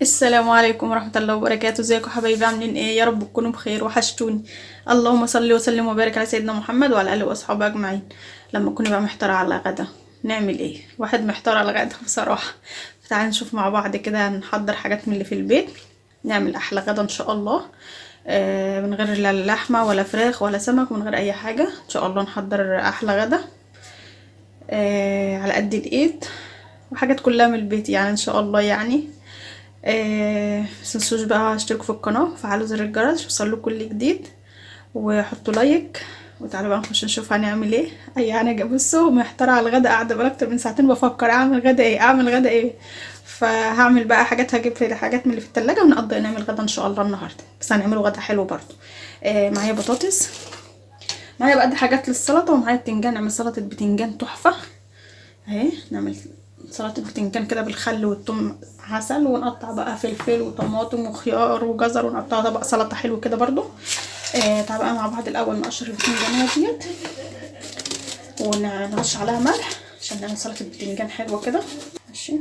السلام عليكم ورحمة الله وبركاته. ازيكم حبايبي؟ عاملين ايه؟ يا رب تكونوا بخير، وحشتوني. اللهم صل وسلم وبارك على سيدنا محمد وعلى اله واصحابه اجمعين. لما كوني بقى محتارة على غدا نعمل ايه؟ واحد محتار على غدا بصراحة. فتعالي نشوف مع بعض كده، نحضر حاجات من اللي في البيت، نعمل احلى غدا ان شاء الله. من غير لا لحمة ولا فراخ ولا سمك، من غير اي حاجة ان شاء الله نحضر احلى غدا. على قد الايد، وحاجات كلها من البيت يعني ان شاء الله يعني. متنسوش بقى اشتركوا في القناة وفعلوا زر الجرس يوصلكوا كل جديد، وحطوا لايك. وتعالوا بقى نخش نشوف هنعمل ايه. انا بصوا محتاره على الغدا، قاعده بقى اكتر من ساعتين بفكر اعمل غدا ايه اعمل غدا ايه. فهعمل بقى حاجات، هجيب في حاجات من اللي في التلاجة ونقضي نعمل غدا ان شاء الله النهارده، بس هنعمله غدا حلو برضو. معايا بطاطس، معايا بقى دي حاجات للسلطه، ومعايا بتنجان، نعمل سلطه بتنجان تحفه. اهي نعمل سلطة بتنجان كده بالخل والثوم عسل، ونقطع بقى فلفل وطماطم وخيار وجزر ونقطعها طبق سلطة حلو كده برضو. تعالوا بقى مع بعض الاول نقشر البتنجانية ديت ونرش عليها ملح عشان نعمل سلطة بتنجان حلوة كده. ماشي،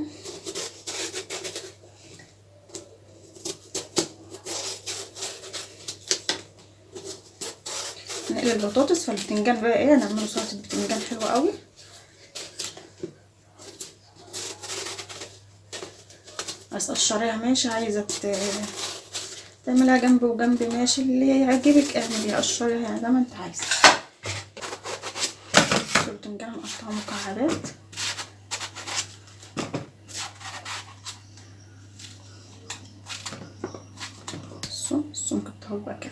نقلي البطاطس فالبتنجان بقى ايه، نعمله سلطة بتنجان حلوة قوي. عايز تقشريها ماشي، عايزة تعملها جنب وجنب ماشي، اللي يعجبك اعملي، قشريها يعني زي ما انت عايزة. البتنجان نقطعها مكعبات. السمك بتاعه بقى كده.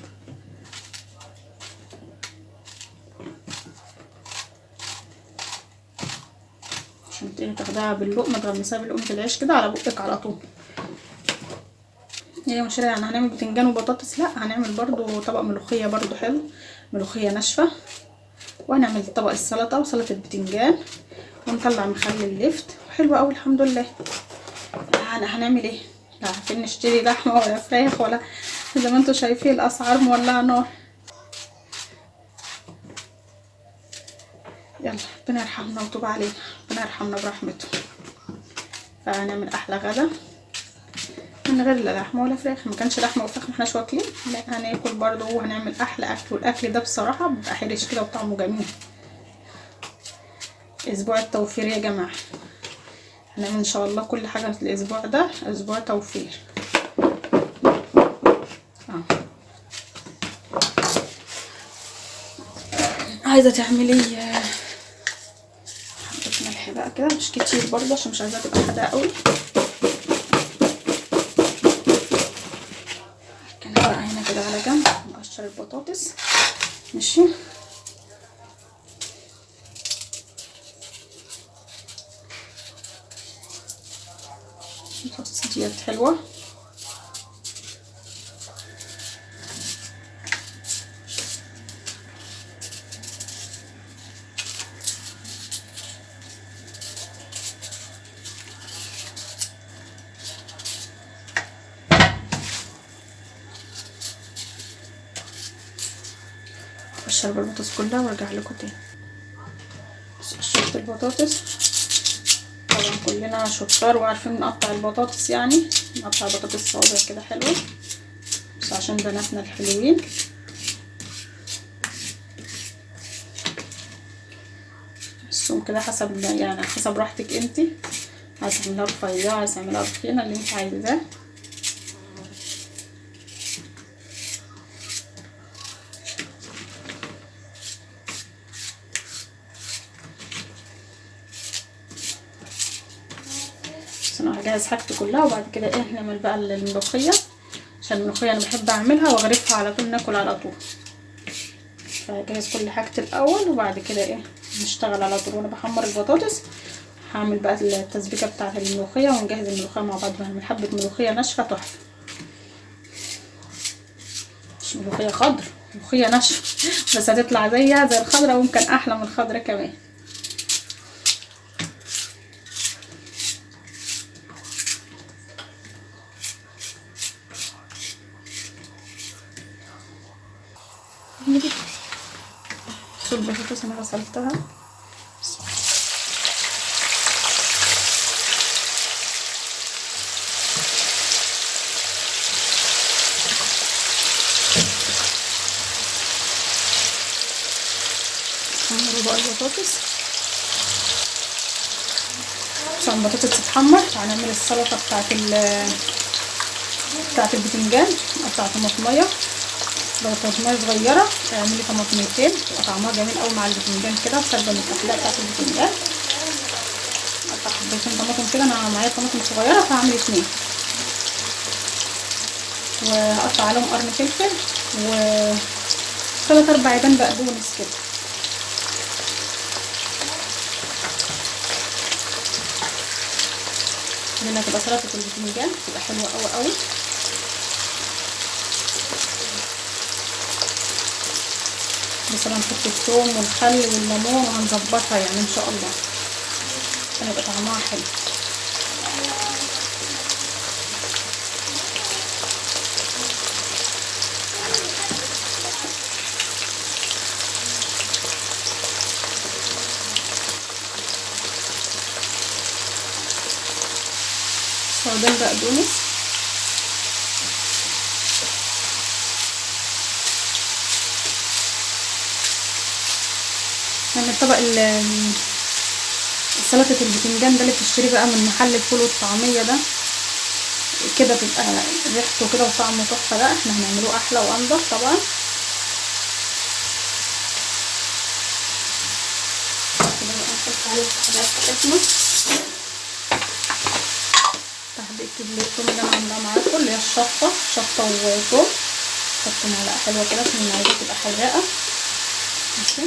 عشان تاخدها باللقمة، تغمسها بلقمة العيش كده على بقك على طول. هي مش يعني هنعمل بتنجان وبطاطس، لا هنعمل برضو طبق ملوخية برضو حلو، ملوخية ناشفة. وهنعمل طبق السلطة وسلطة بتنجان، ونطلع مخلل اللفت حلوة اوي الحمد لله. هنعمل ايه؟ لا عارفين نشتري لحمة ولا فراخ ولا، زي ما انتوا شايفين الاسعار مولعة نار. يلا ربنا يرحمنا ويتوب علينا، ربنا يرحمنا برحمته. فهنعمل احلى غدا من غير لا لحمه ولا فراخ. ما كانش لحمه وفراخ ما احناش واكلين، لا هناكل برضه، وهنعمل احلى اكل. والاكل ده بصراحه بيبقى حرش كده وطعمه جميل. اسبوع التوفير يا جماعه، هنعمل ان شاء الله كل حاجه في الاسبوع ده، اسبوع توفير. عايزه تعملي حبه ملح بقى كده، مش كتير برضه عشان مش عايزاها تبقى حادقه قوي. بقى هنا كده على جنب نقشر البطاطس. ماشي، البطاطس ديت حلوه. اقشر البطاطس كلها وارجع لكم تاني. قشرت البطاطس، طبعا كلنا شطار وعارفين نقطع البطاطس، يعني نقطع البطاطس صوابع كده حلوه، بس عشان بناتنا الحلوين. السم كده حسب يعني حسب راحتك انتي، عايزه تعمليها رفيعه عايزه تعمليها تخينه، اللي انت عايزاه. بس انا هجهز حاجتي كلها، وبعد كده ايه نعمل بقى الملوخيه. عشان الملوخيه انا بحب اعملها واغرفها على طول، ناكل على طول. فهجهز كل حاجتي الاول، وبعد كده ايه نشتغل على طول. وانا بحمر البطاطس هعمل بقى التسبيكه بتاعه الملوخيه، ونجهز الملوخيه مع بعض. هنعمل حبه ملوخيه ناشفه تحفه، مش ملوخيه خضر، ملوخيه ناشفه بس هتطلع زيها زي الخضره، ويمكن احلى من الخضره كمان. شوف البطاطس انا غسلتها، البطاطس عشان البطاطس تتحمر. هنعمل السلطه بتاعت البتنجان. نقطع طماطميه، لو طماطميه صغيره اعملي طماطميتين تبقى طعمها جميل قوي مع البتنجان كده، وسلبه من التحليه بتاعت البتنجان. اقطع حبتين طماطم كده، انا معايا طماطم صغيره فهعمل 2، وهقطع عليهم قرن فلفل و3 4 عيدان بقدونس كده. هنا تبقى سلطه البتنجان تبقى حلوه قوي قوي. بس هنحط الثوم والخل والليمون وهنظبطها يعني ان شاء الله عشان يبقى طعمها حلو. صابون بقدونس، نعمل طبق سلطة البتنجان ده اللي بتشتريه بقى من محل الفول والطعمية ده كده، بيبقى ريحته كده وطعمه تحفة. ده احنا هنعمله احلى وانضف طبعا. كده بقى نحط عليه الحاجات بتاعتنا. تحديقة الثوم اللي انا عاملاه معاكم اللي هي الشطة وثوم، حط معلقة حلوة كده عشان المعدة تبقى حراقة. ماشي،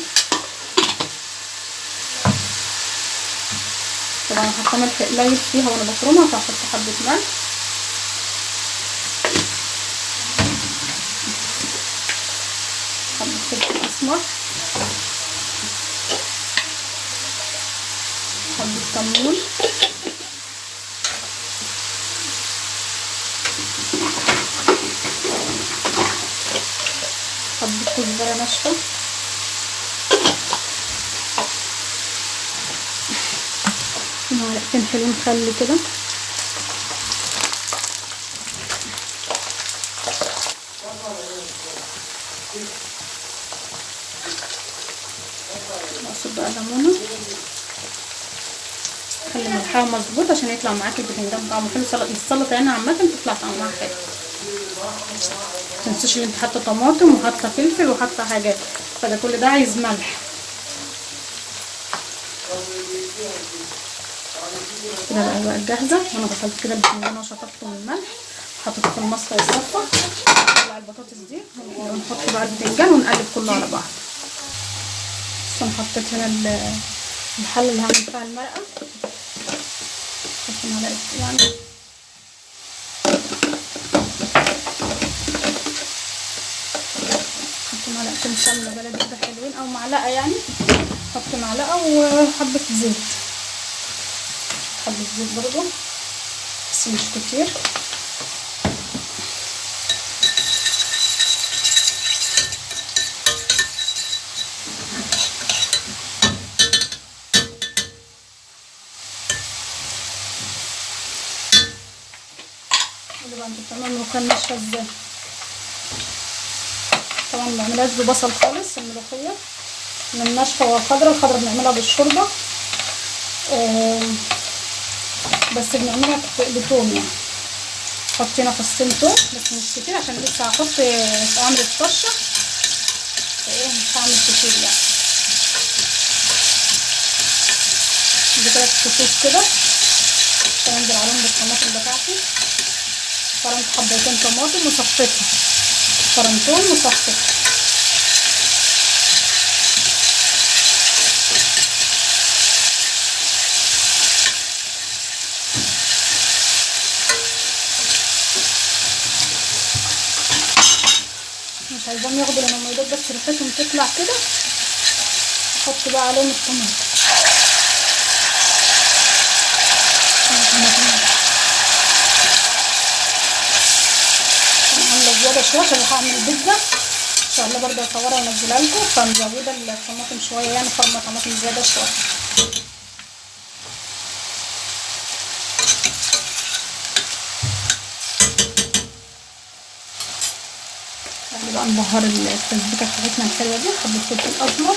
طبعا هحط ملح قليل فيها وانا بفرمها، فهحط حبة ملح، حبة فلفل اسمر، حبة كمون، حبة كزبرة ناشفة، معلقتين حلوين خل كده، اقصد بقى ليمونه، خلي ملحها مظبوط عشان يطلع معاكي البتنجان طعمه حلو. السلطه يعني عامه تطلع طعمها حلو. متنسيش ان انت حاطه طماطم وحاطه فلفل وحاطه حاجات، فده كل ده عايز ملح. كده بقى جاهزه، وانا غسلت كده البتنجان وشطفته من الملح، حطيته في المصفى يصفى. نطلع البطاطس دي ونحط بقى البتنجان ونقلب كله على بعض. بس انا حطيت هنا الحله اللي هعمل فيها المرقه، حط معلقه يعني معلقتين سمنه بلدي كده حلوين، او معلقه يعني، حط معلقه وحبه زيت، حبه زيت برضو بس مش كتير. اللي بقى انت بتعملوا الملوخيه الناشفه ازاي؟ طبعا ما بعملهاش ببصل خالص الملوخيه، من الناشفه والخضره. الخضره بنعملها بالشوربه، بس بنعملها بتوم يعني، حطينا فصين توم بس مش كتير عشان لسه هحط اعمل الطشه، فايه مش هعمل كتير يعني. دي 3 فصوص كده، هنزل عليهم بالطماطم بتاعتي. فرمت حبتين طماطم وصفيتها، فرمتهم وصفيتها. مش عايزاهم ياخدوا المميزات بس ريحتهم تطلع كده، احط بقى عليهم الطماطم. انا عامله زياده شويه عشان هعمل بيتزا ان شاء الله برضه هصورها وانزلها لكم، فمزوده الطماطم شويه يعني، فرمه طماطم زياده شويه. يعني بقى نبهر التسبيكه بتاعتنا الحلوه دي، حبه فلفل اسمر،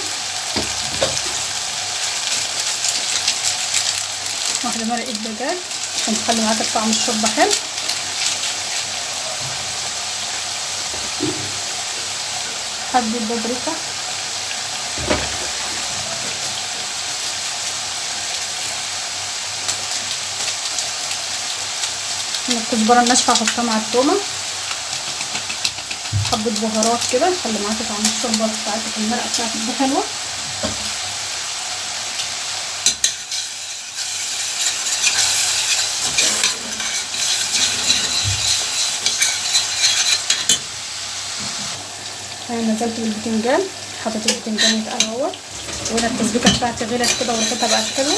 واحده مرقه دجاج عشان تخلي معاك طعم الشوربه حلو. حبه بابريكا، الكزبره الناشفه هحطها مع التومه، حبه بهارات كده تخلي معاكي طعم الشوربه بتاعتك المرقه بتاعتك دي حلوه. انا نزلت بالبتنجان، حطيت البتنجان يتقلى اهو، وهنا التسبيكه بتاعتي غلت كده وريحتها بقت حلوه.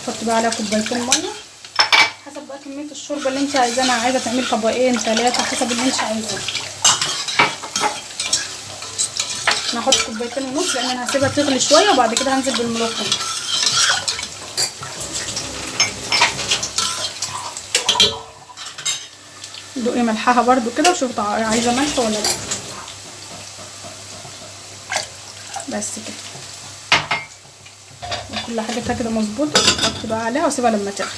احط بقى عليها كوبايتين ميه حسب بقى كميه الشوربه اللي انت عايزاها. عايزه تعملي طبقين 3 حسب اللي انت عايزاه. انا هحط كوبايتين ونص لان انا هسيبها تغلي شويه وبعد كده هنزل بالملوخيه. دوقي ملحها برده كده وشوفي عايزه ملح ولا لا. بس كده كل حاجه كده مظبوطه. احط بقى عليها واسيبها لما تغلي.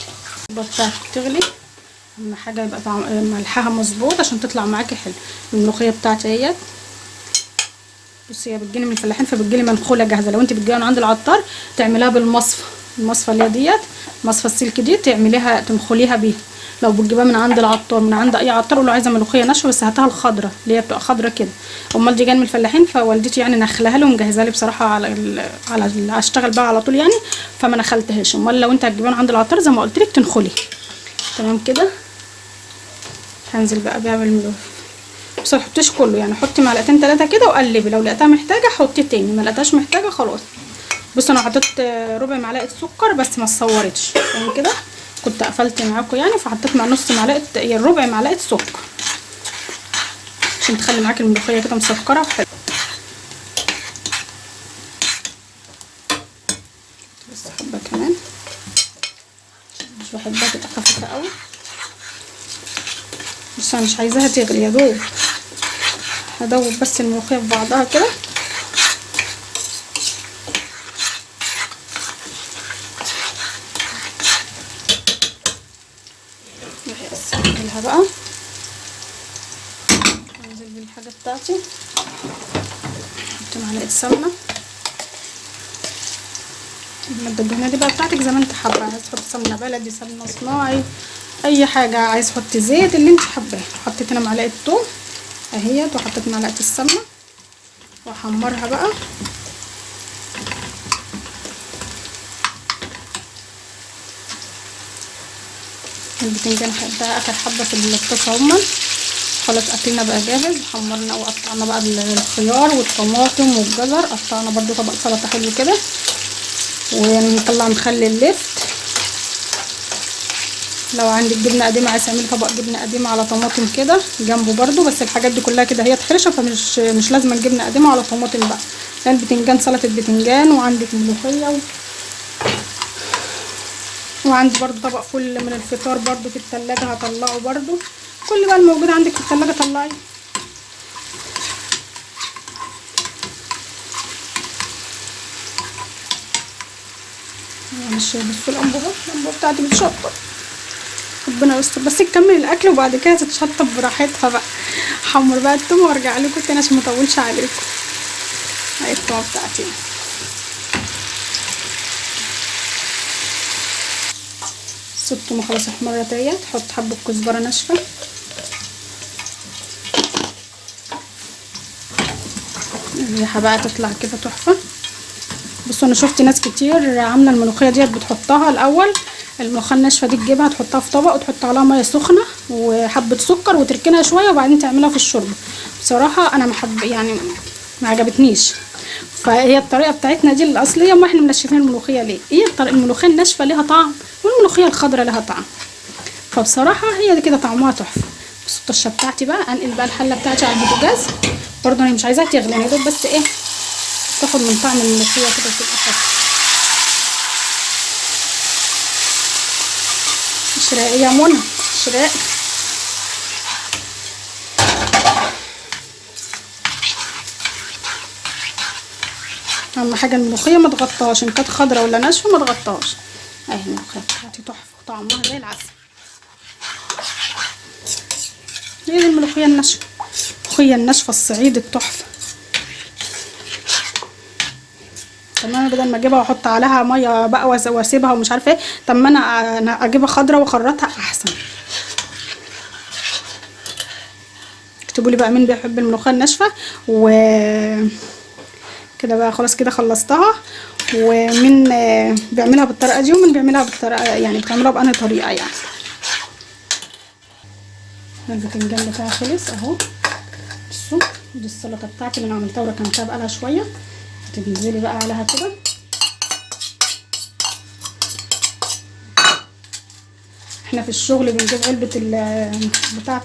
الشوربه بتاعتك تغلي، اهم حاجه يبقى ملحها مظبوط عشان تطلع معاكي حلو. الملوخيه بتاعتي اهيت. بصي هي بتجيني من الفلاحين فبتجيلي منخوله جاهزه. لو انت بتجيبيها من عند العطار تعمليها بالمصفى، المصفى اللي هي ديت مصفى السلك دي، تعمليها تنخليها بيها. لو بتجيبها من عند العطار من عند اي عطار قولوا عايزه ملوخيه ناشفه بس هاتها الخضره اللي هي بتبقى خضره كده. امال دي جايه من الفلاحين فوالدتي يعني نخلها لي ومجهزها لي بصراحه على اشتغل بقى على طول يعني، فما نخلتهاش. امال لو انت هتجيبها من عند العطار زي ما قلت لك تنخلي تمام كده. هنزل بقى بيها بالملوخيه بس ما تحطيش كله يعني، حطي معلقتين 3 كده وقلبي. لو لقيتها محتاجه حطي تاني، ما لقيتهاش محتاجه خلاص. بص انا حطيت ربع معلقه سكر بس ما اتصورتش يعني كده، كنت قفلت معاكم يعني فحطيت مع نص معلقه ربع معلقه سكر عشان تخلي معاكي الملوخيه كده مسكره وحلوه. بس حبه كمان مش بحبها تبقى خفيفه قوي. بس انا مش عايزاها تغلي، يا دوب هدوب بس الملوخيه في بعضها كده. هنزلها بقى، هنزل بالحاجه بتاعتي. احط معلقه سمنه، الماده الدهنيه دي بقى بتاعتك زي ما انت حابه. عايز تحطي سمنه بلدي، سمنه صناعي، اي حاجه. عايز تحطي زيت اللي انت حباه. حطيت هنا معلقه ثوم اهيت وحطيت معلقه السمنه واحمرها بقى. البتنجان ده اخر حبه في الطاسه هما. خلاص اكلنا بقى جاهز. حمرنا وقطعنا بقى الخيار والطماطم والجزر، قطعنا برده طبق سلطه حلو كده. ونطلع مخلل اللفت. لو عندك جبنه قديمه عايز تعملي طبق جبنه قديمه على طماطم كده جنبه برده، بس الحاجات دي كلها كده هي تحرشه فمش لازم جبنه قديمه على طماطم بقى. لان البتنجان سلطه بتنجان، وعندك ملوخيه وعندي برده طبق فل من الفطار برده في التلاجة هطلعه برده. كل بقى الموجود عندك في التلاجة طلعيه. مش بصوا الانبوبه بتاعتي بتشطب، ربنا يستر. بس تكمل الاكل وبعد كده تتشطب براحتها بقى. حمر بقى التوم وارجع لكم تاني عشان مطولش عليكم. اهي التومه بتاعتي التومه خلاص احمرت اهي. تحط حبه كزبره ناشفه، الريحه بقى تطلع كده تحفه. بصوا انا شفت ناس كتير عامله الملوخيه ديت بتحطها الاول الملوخيه الناشفه دي، تجيبها تحطها في طبق وتحط عليها ميه سخنه وحبه سكر وتركنها شويه وبعدين تعملها في الشوربه. بصراحه انا يعني ما عجبتنيش. فهي الطريقه بتاعتنا دي الاصليه. ما احنا منشفين الملوخيه ليه؟ هي الملوخيه الناشفه ليها طعم والملوخيه الخضراء لها طعم، فبصراحه هي دي كده طعمها تحفه. بس الطشه بتاعتي بقى انقل بقى الحله بتاعتي على البوتاجاز. برضه انا مش عايزاها تغلي، يا دوب بس ايه تاخد من طعم الملوخيه كده وتبقى حلوه. اشرقي يا منى اشرقي. اهم حاجه الملوخيه ما تغطاش، ان كانت خضراء ولا ناشفه ما تغطاش. اهي الملوخيه بتاعتي تحفه وطعمها زي العسل. هي دي الملوخيه الناشفه، الملوخيه الناشفه الصعيد التحفه. طب انا بدل ما اجيبها واحط عليها ميه بقى واسيبها ومش عارفه ايه، طب ما انا اجيبها خضره واخرطها احسن. اكتبوا لي بقى مين بيحب الملوخيه الناشفه. و كده بقى خلاص كده خلصتها. ومين بيعملها بالطريقه دي ومين بيعملها بالطريقه يعني بتعملها بأنهي طريقه يعني. الباذنجان بتاعي خلص اهو. بصوا دي السلطه بتاعتي اللي انا عملتها وركنتها بقالها شويه، هتنزلي بقى عليها كده. احنا في الشغل بنجيب علبه بتاعه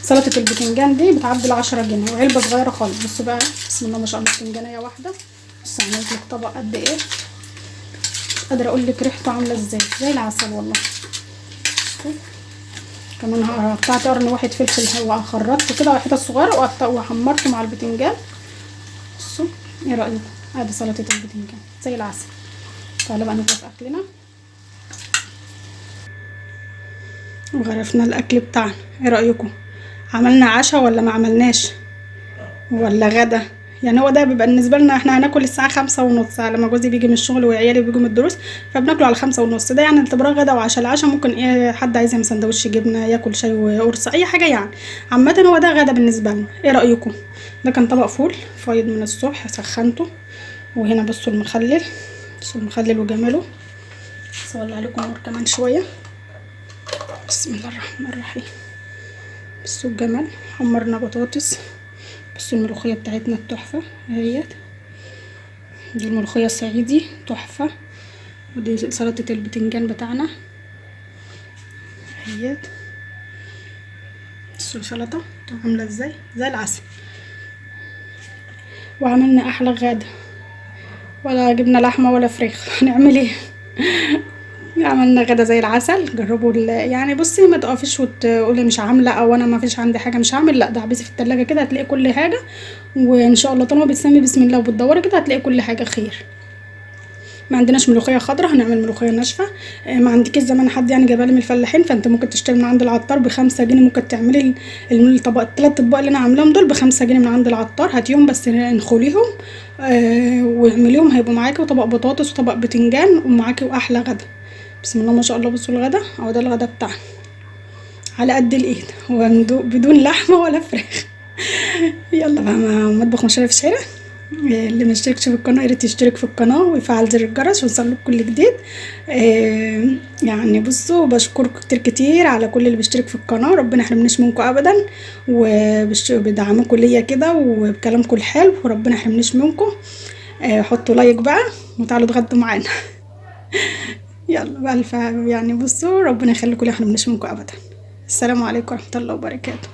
سلطه البتنجان دي بتعدي 10 جنيه وعلبه صغيره خالص. بصوا بقى بسم الله ما شاء الله بتنجانيه واحده. بصوا عملت لك طبق قد ايه، مش قادره اقول لك ريحته عامله ازاي زي العسل والله. بصوا كمان قطعت قرن واحد فلفل وخرطته كده حتت صغيره وحمرته مع البتنجان. بصوا ايه رايكم؟ ادي سلطه البتنجان زي العسل. تعالوا بقى نبدا في اكلنا وغرفنا الاكل بتاعنا. ايه رايكم؟ عملنا عشاء ولا ما عملناش ولا غدا؟ يعني هو ده بيبقى بالنسبه لنا احنا هناكل الساعه 5:30 لما جوزي بيجي من الشغل وعيالي بيجوا من الدروس، فبناكله على 5:30. ده يعني اعتبره غدا وعشاء. العشاء ممكن ايه حد عايز يعمل سندوتش جبنه، ياكل شاي وقرص اي حاجه يعني. عامه هو ده غدا بالنسبه لنا. ايه رايكم؟ ده كان طبق فول فايض من الصبح سخنته. وهنا بصوا المخلل، بصوا المخلل وجماله. اولع عليكم النور كمان شويه. بسم الله الرحمن الرحيم. بصوا الجمال. حمرنا بطاطس. بصوا الملوخيه بتاعتنا التحفه اهيت. دي الملوخيه الصعيدي تحفه. ودي سلطه البتنجان بتاعنا اهيت. بصوا السلطه عامله ازاي زي العسل. وعملنا احلى غدا، ولا جبنا لحمه ولا فراخ. هنعمل ايه؟ عملنا غدا زي العسل. جربوا يعني بصي ما تقفيش وتقولي مش عامله او انا ما فيش عندي حاجه مش هعمل، لا ده احبسي في التلاجة كده هتلاقي كل حاجه. وان شاء الله طالما بتسمي بسم الله وبتدوري كده هتلاقي كل حاجه خير. ما عندناش ملوخيه خضراء هنعمل ملوخيه ناشفه. ما عندكيش زمان حد يعني جايبها لي من الفلاحين، فانت ممكن تشتري من عند العطار ب5 جنيه. ممكن تعملي الطبق 3 اطباق اللي انا عاملاهم دول ب5 جنيه من عند العطار. هاتيهم بس انخليهم واعمليهم هيبقوا معاكي. وطبق بطاطس وطبق بتنجان ومعاكي واحلى غدا. بسم الله ما شاء الله. بصوا الغدا اهو، ده الغدا بتاعنا على قد الايد بدون لحمه ولا فراخ. يلا بقى مطبخ مشارف شارع. اللي ما اشتركش في القناه ياريت يشترك في القناه ويفعل زر الجرس ويوصلك كل جديد. يعني بصوا بشكركم كتير كتير على كل اللي بيشترك في القناه. ربنا يحرمناش منكم ابدا، وبدعمكم ليا كده وبكلامكم الحلو، وربنا يحرمناش منكم. حطوا لايك بقى وتعالوا اتغدوا معانا. يلا بقى يعني بصوا ربنا يخليكم لي، احنا مناش منكم ابدا. السلام عليكم ورحمه الله وبركاته.